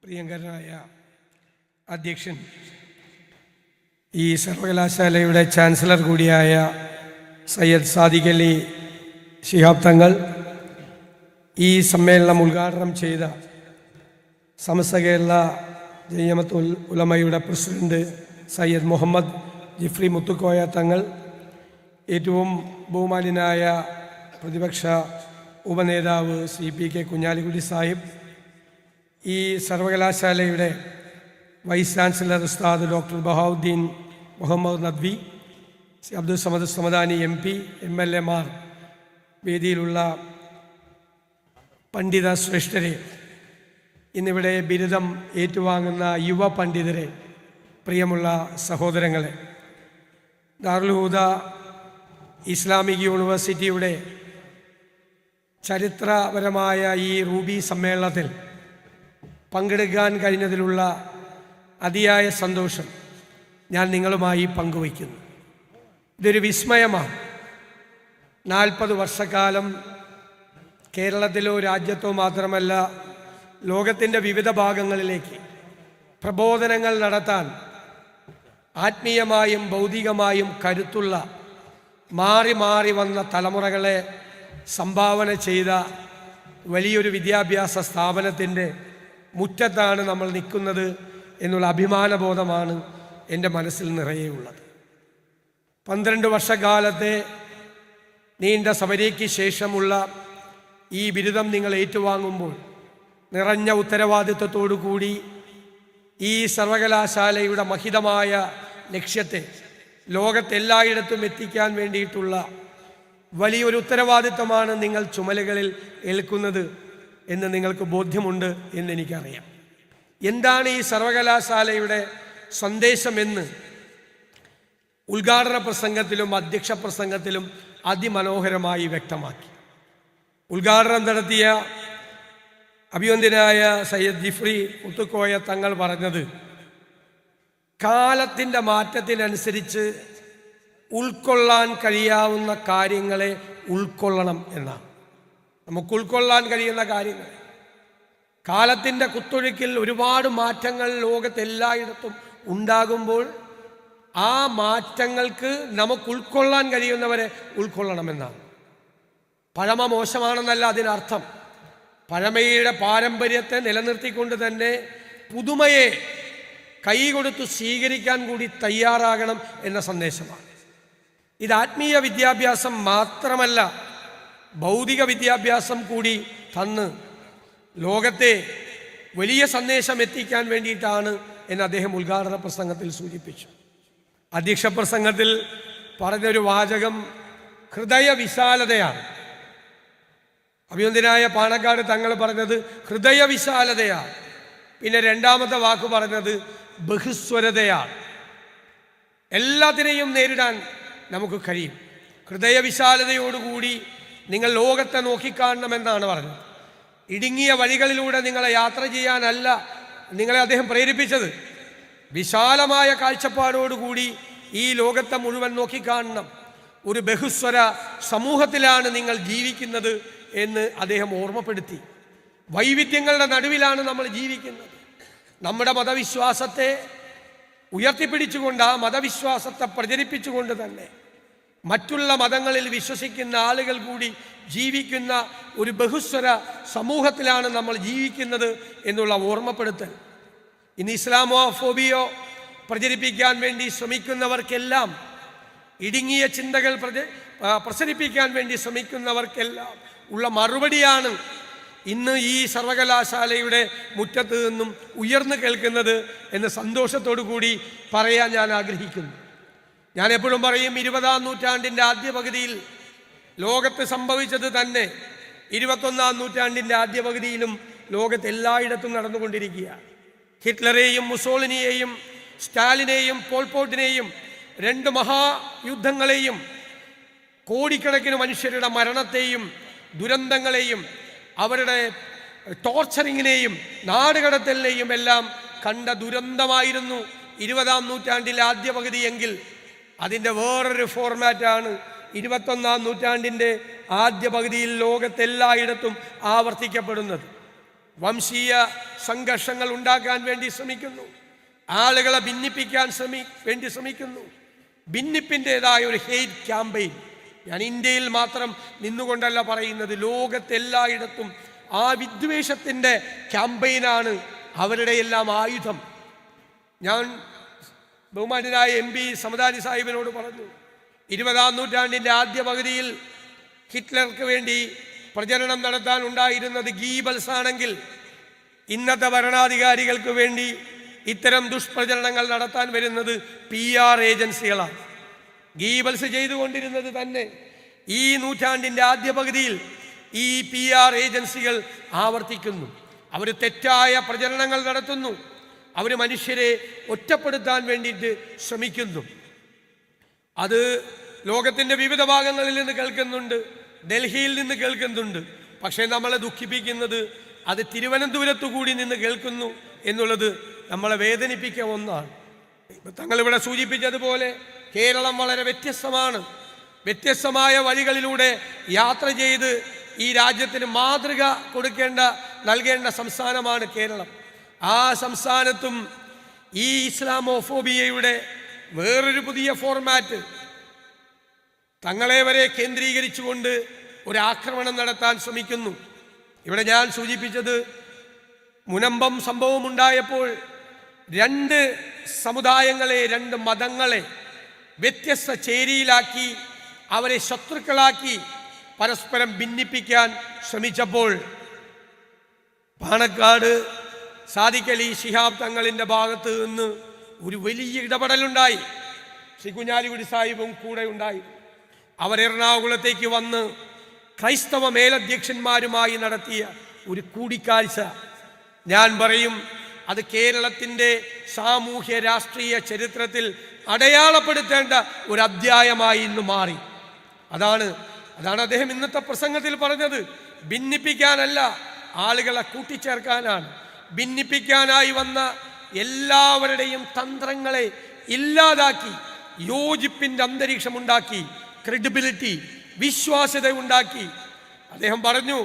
പ്രിയങ്കരനായ അധ്യക്ഷൻ, ഈ സർവകലാശാലയുടെ ചാൻസലർ കൂടിയായ സയ്യദ് സാദിഖ് അലി ശിഹാബ് തങ്ങൾ, ഈ സമ്മേളനം ഉദ്ഘാടനം ചെയ്ത സമസ്ത കേരള ജമിഅത്ത് ഉലമയുടെ പ്രസിഡന്റ് സയ്യദ് മുഹമ്മദ് ജിഫ്രി മുത്തുക്കോയ തങ്ങൾ, ഏറ്റവും ബഹുമാന്യനായ പ്രതിപക്ഷ ഉപനേതാവ് CPK കുഞ്ഞാലിക്കുട്ടി സാഹിബ്, ഈ സർവകലാശാലയുടെ vice chancellor Ustad doctor Bahauddeen Muhammad Nadvi, Abdul Samad Samadani MP, MLA മാർ, വേദിയിലുള്ള പണ്ഡിത ശ്രേഷ്ഠരെ, ഇന്നിവിടെ ബിരുദം ഏറ്റുവാങ്ങുന്ന യുവ പണ്ഡിതരെ, പ്രിയമുള്ള സഹോദരങ്ങളെ, ദാറുൽ ഹുദ ഇസ്ലാമിക് യൂണിവേഴ്സിറ്റിയുടെ ചരിത്രപരമായ ഈ റൂബി സമ്മേളനത്തിൽ പങ്കെടുക്കാൻ കഴിഞ്ഞതിലുള്ള അതിയായ സന്തോഷം ഞാൻ നിങ്ങളുമായി പങ്കുവയ്ക്കുന്നു. ഇതൊരു വിസ്മയമാണ്. 40 വർഷക്കാലം കേരളത്തിലോ രാജ്യത്തോ മാത്രമല്ല, ലോകത്തിൻ്റെ വിവിധ ഭാഗങ്ങളിലേക്ക് പ്രബോധനങ്ങൾ നടത്താൻ ആത്മീയമായും ഭൗതികമായും കരുത്തുള്ള മാറി മാറി വന്ന തലമുറകളെ സംഭാവന ചെയ്ത വലിയൊരു വിദ്യാഭ്യാസ സ്ഥാപനത്തിൻ്റെ മുറ്റത്താണ് നമ്മൾ നിൽക്കുന്നത് എന്നുള്ള അഭിമാനബോധമാണ് എൻ്റെ മനസ്സിൽ നിറയെയുള്ളത്. 12 വർഷക്കാലത്തെ നീണ്ട സമരയ്ക്ക് ശേഷമുള്ള ഈ ബിരുദം നിങ്ങൾ ഏറ്റുവാങ്ങുമ്പോൾ നിറഞ്ഞ ഉത്തരവാദിത്വത്തോടു കൂടി ഈ സർവകലാശാലയുടെ മഹിതമായ ലക്ഷ്യത്തെ ലോകത്തെല്ലായിടത്തും എത്തിക്കാൻ വേണ്ടിയിട്ടുള്ള വലിയൊരു ഉത്തരവാദിത്വമാണ് നിങ്ങൾ ചുമലുകളിൽ ഏൽക്കുന്നത് എന്ന് നിങ്ങൾക്ക് ബോധ്യമുണ്ട് എന്നെനിക്കറിയാം. എന്താണ് ഈ സർവകലാശാലയുടെ സന്ദേശമെന്ന് ഉദ്ഘാടന പ്രസംഗത്തിലും അധ്യക്ഷ പ്രസംഗത്തിലും അതിമനോഹരമായി വ്യക്തമാക്കി. ഉദ്ഘാടനം നടത്തിയ അഭിവന്ദ്യനായ സയ്യദ് ജിഫ്രി മുത്തുക്കോയ തങ്ങൾ പറഞ്ഞത്, കാലത്തിൻ്റെ മാറ്റത്തിനനുസരിച്ച് ഉൾക്കൊള്ളാൻ കഴിയാവുന്ന കാര്യങ്ങളെ ഉൾക്കൊള്ളണം എന്നാണ്. നമുക്ക് ഉൾക്കൊള്ളാൻ കഴിയുന്ന കാര്യങ്ങൾ, കാലത്തിൻ്റെ കുത്തൊഴുക്കിൽ ഒരുപാട് മാറ്റങ്ങൾ ലോകത്തെല്ലായിടത്തും ഉണ്ടാകുമ്പോൾ ആ മാറ്റങ്ങൾക്ക് നമുക്ക് ഉൾക്കൊള്ളാൻ കഴിയുന്നവരെ ഉൾക്കൊള്ളണമെന്നാണ്. പഴമ മോശമാണെന്നല്ല അതിനർത്ഥം. പഴമയുടെ പാരമ്പര്യത്തെ നിലനിർത്തിക്കൊണ്ട് തന്നെ പുതുമയെ കൈകൊടുത്ത് സ്വീകരിക്കാൻ കൂടി തയ്യാറാകണം എന്ന സന്ദേശമാണ്. ഇത് ആത്മീയ വിദ്യാഭ്യാസം മാത്രമല്ല, ഭൗതിക വിദ്യാഭ്യാസം കൂടി തന്ന് ലോകത്തെ വലിയ സന്ദേശം എത്തിക്കാൻ വേണ്ടിയിട്ടാണ് എന്ന് അദ്ദേഹം ഉദ്ഘാടന പ്രസംഗത്തിൽ സൂചിപ്പിച്ചു. അധ്യക്ഷ പ്രസംഗത്തിൽ പറഞ്ഞൊരു വാചകം ഹൃദയവിശാലതയാണ്. അഭിവന്ദ്യനായ പാണക്കാട് തങ്ങൾ പറഞ്ഞത് ഹൃദയവിശാലതയാണ്. പിന്നെ രണ്ടാമത്തെ വാക്ക് പറഞ്ഞത് ബഹുസ്വരതയാണ്. എല്ലാത്തിനെയും നേരിടാൻ നമുക്ക് കഴിയും. ഹൃദയവിശാലതയോടുകൂടി നിങ്ങൾ ലോകത്തെ നോക്കിക്കാണണമെന്നാണ് പറഞ്ഞത്. ഇടുങ്ങിയ വഴികളിലൂടെ നിങ്ങളെ യാത്ര ചെയ്യാനല്ല നിങ്ങളെ അദ്ദേഹം പ്രേരിപ്പിച്ചത്. വിശാലമായ കാഴ്ചപ്പാടോടുകൂടി ഈ ലോകത്തെ മുഴുവൻ നോക്കിക്കാണണം. ഒരു ബഹുസ്വര സമൂഹത്തിലാണ് നിങ്ങൾ ജീവിക്കുന്നത് എന്ന് അദ്ദേഹം ഓർമ്മപ്പെടുത്തി. വൈവിധ്യങ്ങളുടെ നടുവിലാണ് നമ്മൾ ജീവിക്കുന്നത്. നമ്മുടെ മതവിശ്വാസത്തെ ഉയർത്തിപ്പിടിച്ചുകൊണ്ട്, ആ മതവിശ്വാസത്തെ പ്രചരിപ്പിച്ചുകൊണ്ട് തന്നെ മറ്റുള്ള മതങ്ങളിൽ വിശ്വസിക്കുന്ന ആളുകൾ കൂടി ജീവിക്കുന്ന ഒരു ബഹുസ്വര സമൂഹത്തിലാണ് നമ്മൾ ജീവിക്കുന്നത് എന്നുള്ള ഓർമ്മപ്പെടുത്തൽ. ഇന്ന് ഇസ്ലാമോ ഫോബിയോ പ്രചരിപ്പിക്കാൻ വേണ്ടി ശ്രമിക്കുന്നവർക്കെല്ലാം, ഇടുങ്ങിയ ചിന്തകൾ പ്രസരിപ്പിക്കാൻ വേണ്ടി ശ്രമിക്കുന്നവർക്കെല്ലാം ഉള്ള മറുപടിയാണ് ഇന്ന് ഈ സർവകലാശാലയുടെ മുറ്റത്ത് നിന്നും ഉയർന്നു കേൾക്കുന്നത് എന്ന് സന്തോഷത്തോടു കൂടി പറയാൻ ഞാൻ ആഗ്രഹിക്കുന്നു. ഞാൻ എപ്പോഴും പറയും, 20-ാം നൂറ്റാണ്ടിൻ്റെ ആദ്യ പകുതിയിൽ ലോകത്ത് സംഭവിച്ചത് തന്നെ 21-ാം നൂറ്റാണ്ടിൻ്റെ ആദ്യ പകുതിയിലും ലോകത്ത് എല്ലായിടത്തും നടന്നുകൊണ്ടിരിക്കുകയാണ്. ഹിറ്റ്ലറെയും മുസോളിനിയെയും സ്റ്റാലിനെയും പോൾപോട്ടിനെയും 2 മഹായുദ്ധങ്ങളെയും കോടിക്കണക്കിന് മനുഷ്യരുടെ മരണത്തെയും ദുരന്തങ്ങളെയും അവരുടെ ടോർച്ചറിങ്ങിനെയും നാടുകടത്തലിനെയും എല്ലാം കണ്ട ദുരന്തമായിരുന്നു 20-ാം നൂറ്റാണ്ടിലെ ആദ്യ പകുതി എങ്കിൽ അതിൻ്റെ വേറൊരു ഫോർമാറ്റാണ് 21-ാം നൂറ്റാണ്ടിൻ്റെ ആദ്യ പകുതിയിൽ ലോകത്തെല്ലായിടത്തും ആവർത്തിക്കപ്പെടുന്നത്. വംശീയ സംഘർഷങ്ങൾ ഉണ്ടാക്കാൻ വേണ്ടി ശ്രമിക്കുന്നു. ആളുകളെ ഭിന്നിപ്പിക്കാൻ വേണ്ടി ശ്രമിക്കുന്നു. ഭിന്നിപ്പിൻ്റെതായ ഒരു ഹെയ്റ്റ് ക്യാമ്പയിൻ. ഞാൻ ഇന്ത്യയിൽ മാത്രം നിന്നുകൊണ്ടല്ല പറയുന്നത്, ലോകത്തെല്ലായിടത്തും ആ വിദ്വേഷത്തിൻ്റെ ക്യാമ്പയിനാണ് അവരുടെ എല്ലാം ആയുധം. ഞാൻ ബഹുമാന്യനായ MP സമദാനി സാഹിബിനോട് പറഞ്ഞു, 20-ാം നൂറ്റാണ്ടിൻ്റെ ആദ്യ പകുതിയിൽ ഹിറ്റ്ലർക്ക് വേണ്ടി പ്രചരണം നടത്താൻ ഉണ്ടായിരുന്നത് ഗീബൽസ് ആണെങ്കിൽ ഇന്നത്തെ ഭരണാധികാരികൾക്ക് വേണ്ടി ഇത്തരം ദുഷ്പ്രചരണങ്ങൾ നടത്താൻ വരുന്നത് PR ഏജൻസികളാണ്. ഗീബൽസ് ചെയ്തുകൊണ്ടിരുന്നത് തന്നെ ഈ നൂറ്റാണ്ടിൻ്റെ ആദ്യ പകുതിയിൽ ഈ PR ഏജൻസികൾ ആവർത്തിക്കുന്നു. അവർ തെറ്റായ പ്രചരണങ്ങൾ നടത്തുന്നു. അവർ മനുഷ്യരെ ഒറ്റപ്പെടുത്താൻ വേണ്ടിയിട്ട് ശ്രമിക്കുന്നു. അത് ലോകത്തിൻ്റെ വിവിധ ഭാഗങ്ങളിൽ നിന്ന് കേൾക്കുന്നുണ്ട്, ഡൽഹിയിൽ നിന്ന് കേൾക്കുന്നുണ്ട്. പക്ഷേ നമ്മളെ ദുഃഖിപ്പിക്കുന്നത് അത് തിരുവനന്തപുരത്തു കൂടി നിന്ന് കേൾക്കുന്നു എന്നുള്ളത് നമ്മളെ വേദനിപ്പിക്കുക ഒന്നാണ്. തങ്ങളിവിടെ സൂചിപ്പിച്ചതുപോലെ കേരളം വളരെ വ്യത്യസ്തമാണ്. വ്യത്യസ്തമായ വഴികളിലൂടെ യാത്ര ചെയ്ത് ഈ രാജ്യത്തിന് മാതൃക നൽകേണ്ട സംസ്ഥാനമാണ് കേരളം. ആ സംസ്ഥാനത്തും ഈ ഇസ്ലാമോഫോബിയയുടെ വേറൊരു പുതിയ ഫോർമാറ്റ്, തങ്ങളെ വരെ കേന്ദ്രീകരിച്ചുകൊണ്ട് ഒരു ആക്രമണം നടത്താൻ ശ്രമിക്കുന്നു. ഇവിടെ ഞാൻ സൂചിപ്പിച്ചത്, മുനമ്പം സംഭവം ഉണ്ടായപ്പോൾ 2 സമുദായങ്ങളെ, 2 മതങ്ങളെ വ്യത്യസ്ത ചേരിയിലാക്കി അവരെ ശത്രുക്കളാക്കി പരസ്പരം ഭിന്നിപ്പിക്കാൻ ശ്രമിച്ചപ്പോൾ പാണക്കാട് സാദിഖ് അലി ശിഹാബ് തങ്ങളിൻ്റെ ഭാഗത്ത് നിന്ന് ഒരു വലിയ ഇടപെടലുണ്ടായി. ശ്രീ കുഞ്ഞാലിക്കുടി സാഹിബും കൂടെ ഉണ്ടായി. അവർ എറണാകുളത്തേക്ക് വന്ന് ക്രൈസ്തവ മേലധ്യക്ഷന്മാരുമായി നടത്തിയ ഒരു കൂടിക്കാഴ്ച, ഞാൻ പറയും അത് കേരളത്തിൻ്റെ സാമൂഹ്യ രാഷ്ട്രീയ ചരിത്രത്തിൽ അടയാളപ്പെടുത്തേണ്ട ഒരു അധ്യായമായി ഇന്ന് മാറി. അതാണ് അദ്ദേഹം ഇന്നത്തെ പ്രസംഗത്തിൽ പറഞ്ഞത്. ഭിന്നിപ്പിക്കാനല്ല, ആളുകളെ കൂട്ടിച്ചേർക്കാനാണ്. ഭിന്നിപ്പിക്കാനായി വന്ന എല്ലാവരുടെയും തന്ത്രങ്ങളെ ഇല്ലാതാക്കി യോജിപ്പിൻ്റെ അന്തരീക്ഷമുണ്ടാക്കി, ക്രെഡിബിലിറ്റി, വിശ്വാസ്യത ഉണ്ടാക്കി. അദ്ദേഹം പറഞ്ഞു,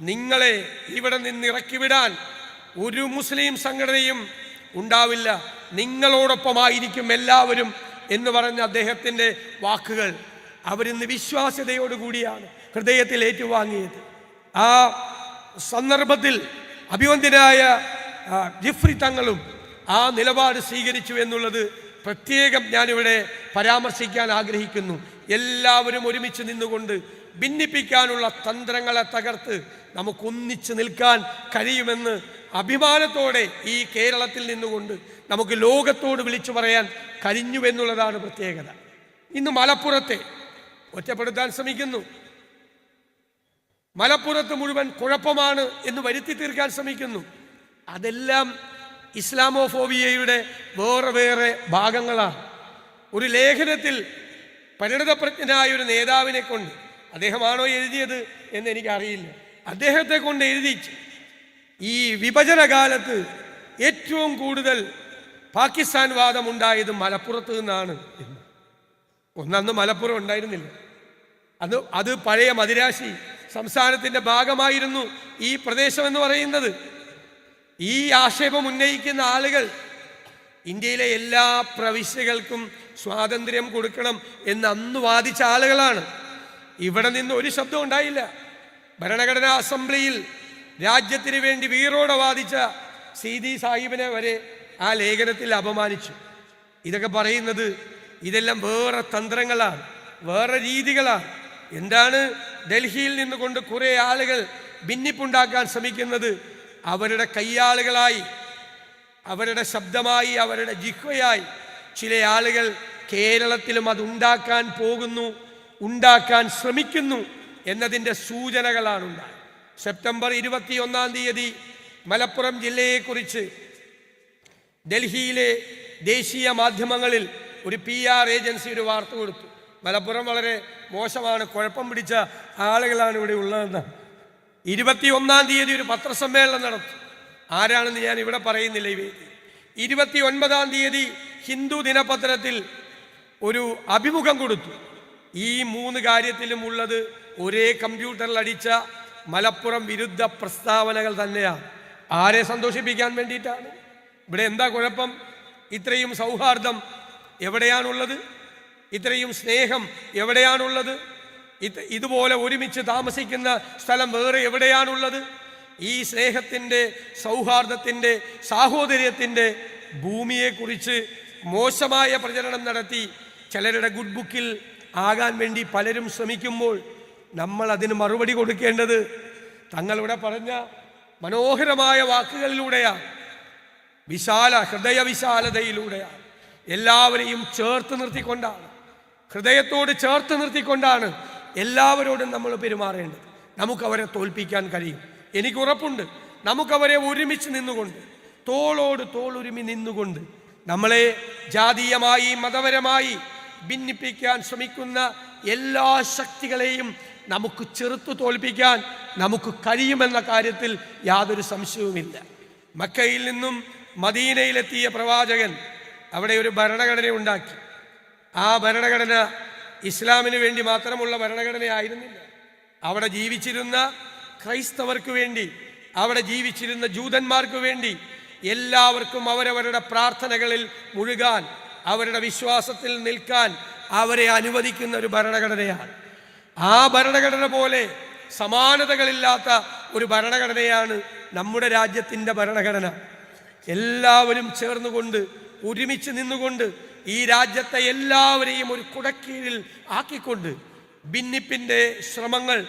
നിങ്ങളെ ഇവിടെ നിന്ന് ഇറക്കിവിടാൻ ഒരു മുസ്ലിം സംഘടനയും ഉണ്ടാവില്ല, നിങ്ങളോടൊപ്പമായിരിക്കും എല്ലാവരും എന്ന് പറഞ്ഞ അദ്ദേഹത്തിൻ്റെ വാക്കുകൾ അവരിന്ന് വിശ്വാസ്യതയോടുകൂടിയാണ് ഹൃദയത്തിൽ ഏറ്റുവാങ്ങിയത്. ആ സന്ദർഭത്തിൽ അഭിവന്ദ്യനായ ജിഫ്രി തങ്ങളും ആ നിലപാട് സ്വീകരിച്ചു എന്നുള്ളത് പ്രത്യേകം ഞാനിവിടെ പരാമർശിക്കാൻ ആഗ്രഹിക്കുന്നു. എല്ലാവരും ഒരുമിച്ച് നിന്നുകൊണ്ട് ഭിന്നിപ്പിക്കാനുള്ള തന്ത്രങ്ങളെ തകർത്ത് നമുക്കൊന്നിച്ച് നിൽക്കാൻ കഴിയുമെന്ന് അഭിമാനത്തോടെ ഈ കേരളത്തിൽ നിന്നുകൊണ്ട് നമുക്ക് ലോകത്തോട് വിളിച്ചു പറയാൻ കഴിഞ്ഞുവെന്നുള്ളതാണ് പ്രത്യേകത. ഇന്ന് മലപ്പുറത്തെ ഒറ്റപ്പെടുത്താൻ ശ്രമിക്കുന്നു. മലപ്പുറത്ത് മുഴുവൻ കുഴപ്പമാണ് എന്ന് വരുത്തി തീർക്കാൻ ശ്രമിക്കുന്നു. അതെല്ലാം ഇസ്ലാമോഫോബിയയുടെ വേറെ ഭാഗങ്ങളാണ്. ഒരു ലേഖനത്തിൽ പരിണതപ്രജ്ഞനായ ഒരു നേതാവിനെ കൊണ്ട്, അദ്ദേഹമാണോ എഴുതിയത് എന്ന് എനിക്കറിയില്ല, അദ്ദേഹത്തെ കൊണ്ട് എഴുതിച്ചു, ഈ വിഭജന കാലത്ത് ഏറ്റവും കൂടുതൽ പാകിസ്ഥാൻ വാദം ഉണ്ടായത് മലപ്പുറത്ത് നിന്നാണ് എന്ന്. ഒന്നന്ന് മലപ്പുറം ഉണ്ടായിരുന്നില്ല, അത് പഴയ മദിരാശി സംസ്ഥാനത്തിൻ്റെ ഭാഗമായിരുന്നു ഈ പ്രദേശം എന്ന് പറയുന്നത്. ഈ ആക്ഷേപം ഉന്നയിക്കുന്ന ആളുകൾ ഇന്ത്യയിലെ എല്ലാ പ്രവിശ്യകൾക്കും സ്വാതന്ത്ര്യം കൊടുക്കണം എന്ന് അന്ന് വാദിച്ച ആളുകളാണ്. ഇവിടെ നിന്ന് ഒരു ശബ്ദം ഉണ്ടായില്ല. ഭരണഘടനാ അസംബ്ലിയിൽ രാജ്യത്തിന് വേണ്ടി വീറോടെ വാദിച്ച സീതി സാഹിബിനെ വരെ ആ ലേഖനത്തിൽ അപമാനിച്ചു. ഇതൊക്കെ പറയുന്നത് ഇതെല്ലാം വേറെ തന്ത്രങ്ങളാണ്, വേറെ രീതികളാണ്. എന്താണ് ഡൽഹിയിൽ നിന്നുകൊണ്ട് കുറേ ആളുകൾ ഭിന്നിപ്പുണ്ടാക്കാൻ ശ്രമിക്കുന്നത്? അവരുടെ കയ്യാളുകളായി, അവരുടെ ശബ്ദമായി, അവരുടെ ജിഹ്വയായി ചില ആളുകൾ കേരളത്തിലും അതുണ്ടാക്കാൻ പോകുന്നു, ഉണ്ടാക്കാൻ ശ്രമിക്കുന്നു എന്നതിൻ്റെ സൂചനകളാണ് ഉണ്ടായത്. സെപ്റ്റംബർ 21-ാം തീയതി മലപ്പുറം ജില്ലയെക്കുറിച്ച് ഡൽഹിയിലെ ദേശീയ മാധ്യമങ്ങളിൽ ഒരു PR ഏജൻസി ഒരു വാർത്ത കൊടുത്തു. മലപ്പുറം വളരെ മോശമാണ്, കുഴപ്പം പിടിച്ച ആളുകളാണ് ഇവിടെ ഉള്ളതെന്ന്. 21-ാം തീയതി ഒരു പത്രസമ്മേളനം നടത്തി. ആരാണെന്ന് ഞാൻ ഇവിടെ പറയുന്നില്ല. 29-ാം തീയതി ഹിന്ദു ദിനപത്രത്തിൽ ഒരു അഭിമുഖം കൊടുത്തു. ഈ 3 കാര്യത്തിലും ഉള്ളത് ഒരേ കമ്പ്യൂട്ടറിൽ അടിച്ച മലപ്പുറം വിരുദ്ധ പ്രസ്താവനകൾ തന്നെയാണ്. ആരെ സന്തോഷിപ്പിക്കാൻ വേണ്ടിയിട്ടാണ്? ഇവിടെ എന്താ കുഴപ്പം? ഇത്രയും സൗഹാർദ്ദം എവിടെയാണുള്ളത്? ഇത്രയും സ്നേഹം എവിടെയാണുള്ളത്? ഇതുപോലെ ഒരുമിച്ച് താമസിക്കുന്ന സ്ഥലം വേറെ എവിടെയാണുള്ളത്? ഈ സ്നേഹത്തിൻ്റെ, സൗഹാർദ്ദത്തിൻ്റെ, സാഹോദര്യത്തിൻ്റെ ഭൂമിയെക്കുറിച്ച് മോശമായ പ്രചരണം നടത്തി ചിലരുടെ ഗുഡ് ബുക്കിൽ ആകാൻ വേണ്ടി പലരും ശ്രമിക്കുമ്പോൾ നമ്മൾ അതിന് മറുപടി കൊടുക്കേണ്ടത് തങ്ങളിവിടെ പറഞ്ഞ മനോഹരമായ വാക്കുകളിലൂടെയാണ്, ഹൃദയവിശാലതയിലൂടെയാണ്, എല്ലാവരെയും ചേർത്ത് നിർത്തിക്കൊണ്ടാണ്, ഹൃദയത്തോട് ചേർത്ത് നിർത്തിക്കൊണ്ടാണ് എല്ലാവരോടും നമ്മൾ പെരുമാറേണ്ടത്. നമുക്കവരെ തോൽപ്പിക്കാൻ കഴിയും. എനിക്കുറപ്പുണ്ട്, നമുക്കവരെ ഒരുമിച്ച് നിന്നുകൊണ്ട്, തോളോട് തോളൊരുമി നിന്നുകൊണ്ട്, നമ്മളെ ജാതീയമായി മതപരമായി ഭിന്നിപ്പിക്കാൻ ശ്രമിക്കുന്ന എല്ലാ ശക്തികളെയും നമുക്ക് ചെറുത്തു തോൽപ്പിക്കാൻ നമുക്ക് കഴിയുമെന്ന കാര്യത്തിൽ യാതൊരു സംശയവുമില്ല. മക്കയിൽ നിന്നും മദീനയിലെത്തിയ പ്രവാചകൻ അവിടെ ഒരു ഭരണഘടന ഉണ്ടാക്കി. ആ ഭരണഘടന ഇസ്ലാമിന് വേണ്ടി മാത്രമുള്ള ഭരണഘടനയായിരുന്നില്ല. അവിടെ ജീവിച്ചിരുന്ന ക്രൈസ്തവർക്ക് വേണ്ടി, അവിടെ ജീവിച്ചിരുന്ന ജൂതന്മാർക്ക് വേണ്ടി, എല്ലാവർക്കും അവരവരുടെ പ്രാർത്ഥനകളിൽ മുഴുകാൻ, അവരുടെ വിശ്വാസത്തിൽ നിൽക്കാൻ അവരെ അനുവദിക്കുന്ന ഒരു ഭരണഘടനയാണ്. ആ ഭരണഘടന പോലെ സമാനതകളില്ലാത്ത ഒരു ഭരണഘടനയാണ് നമ്മുടെ രാജ്യത്തിൻ്റെ ഭരണഘടന. എല്ലാവരും ചേർന്നുകൊണ്ട്, ഒരുമിച്ച് നിന്നുകൊണ്ട്, ഈ രാജ്യത്തെ എല്ലാവരെയും ഒരു കുടക്കീഴിൽ ആക്കിക്കൊണ്ട്, ഭിന്നിപ്പിൻ്റെ ശ്രമങ്ങൾ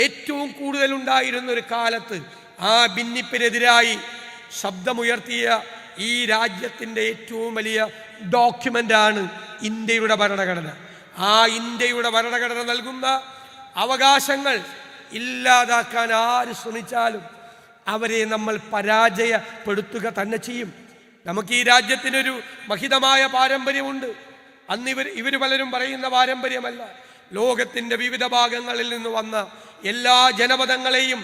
ഏറ്റവും കൂടുതലുണ്ടായിരുന്ന ഒരു കാലത്ത് ആ ഭിന്നിപ്പിനെതിരായി ശബ്ദമുയർത്തിയ ഈ രാജ്യത്തിൻ്റെ ഏറ്റവും വലിയ ഡോക്യുമെൻ്റാണ് ഇന്ത്യയുടെ ഭരണഘടന. ആ ഇന്ത്യയുടെ ഭരണഘടന നൽകുന്ന അവകാശങ്ങൾ ഇല്ലാതാക്കാൻ ആര് ശ്രമിച്ചാലും അവരെ നമ്മൾ പരാജയപ്പെടുത്തുക തന്നെ ചെയ്യും. നമുക്ക് ഈ രാജ്യത്തിനൊരു മഹിതമായ പാരമ്പര്യമുണ്ട്. അന്ന് ഇവർ പലരും പറയുന്ന പാരമ്പര്യമല്ല. ലോകത്തിൻ്റെ വിവിധ ഭാഗങ്ങളിൽ നിന്ന് വന്ന എല്ലാ ജനപദങ്ങളെയും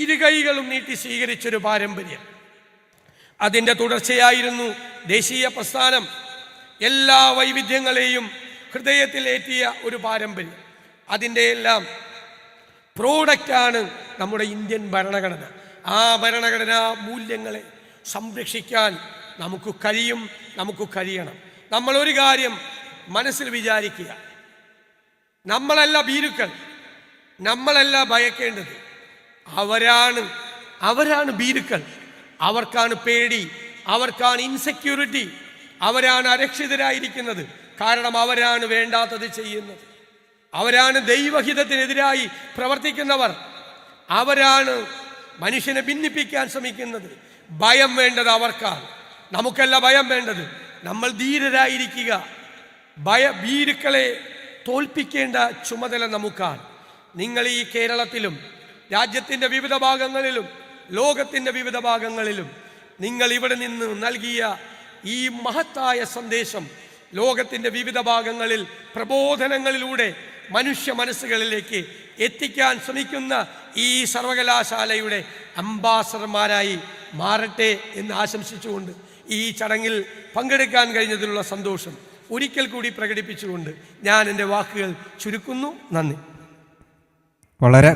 ഇരുകൈകളും നീട്ടി സ്വീകരിച്ചൊരു പാരമ്പര്യം. അതിൻ്റെ തുടർച്ചയായിരുന്നു ദേശീയ പ്രസ്ഥാനം. എല്ലാ വൈവിധ്യങ്ങളെയും ഹൃദയത്തിലേറ്റിയ ഒരു പാരമ്പര്യം. അതിൻ്റെ എല്ലാം പ്രോഡക്റ്റാണ് നമ്മുടെ ഇന്ത്യൻ ഭരണഘടന. ആ ഭരണഘടനാ മൂല്യങ്ങളെ സംരക്ഷിക്കാൻ നമുക്ക് കഴിയും, നമുക്ക് കഴിയണം. നമ്മളൊരു കാര്യം മനസ്സിൽ വിചാരിക്കുക, നമ്മളല്ല ഭീരുക്കൾ, നമ്മളല്ല ഭയക്കേണ്ടത്, അവരാണ് ഭീരുക്കൾ. അവർക്കാണ് പേടി, അവർക്കാണ് ഇൻസെക്യൂരിറ്റി, അവരാണ് അരക്ഷിതരായിരിക്കുന്നത്. കാരണം അവരാണ് വേണ്ടാത്തത് ചെയ്യുന്നത്, അവരാണ് ദൈവഹിതത്തിനെതിരായി പ്രവർത്തിക്കുന്നവർ, അവരാണ് മനുഷ്യനെ ഭിന്നിപ്പിക്കാൻ ശ്രമിക്കുന്നത്. ഭയം വേണ്ടത് അവർക്കാണ്, നമുക്കല്ല ഭയം വേണ്ടത്. നമ്മൾ ധീരരായിരിക്കുക. ഭീരുക്കളെ തോൽപ്പിക്കേണ്ട ചുമതല നമുക്കാണ്. നിങ്ങൾ ഈ കേരളത്തിലും രാജ്യത്തിൻ്റെ വിവിധ ഭാഗങ്ങളിലും ലോകത്തിൻ്റെ വിവിധ ഭാഗങ്ങളിലും നിങ്ങൾ ഇവിടെ നിന്ന് നൽകിയ ഈ മഹത്തായ സന്ദേശം ലോകത്തിൻ്റെ വിവിധ ഭാഗങ്ങളിൽ പ്രബോധനങ്ങളിലൂടെ മനുഷ്യ മനസ്സുകളിലേക്ക് എത്തിക്കാൻ ശ്രമിക്കുന്ന ഈ സർവകലാശാലയുടെ അംബാസഡർമാരായി മാറട്ടെ എന്ന് ആശംസിച്ചുകൊണ്ട് ഈ ചടങ്ങിൽ പങ്കെടുക്കാൻ കഴിഞ്ഞതിലുള്ള സന്തോഷം ഒരിക്കൽ കൂടി പ്രകടിപ്പിച്ചുകൊണ്ട് ഞാൻ എൻ്റെ വാക്കുകൾ ചുരുക്കുന്നു. നന്ദി. വളരെ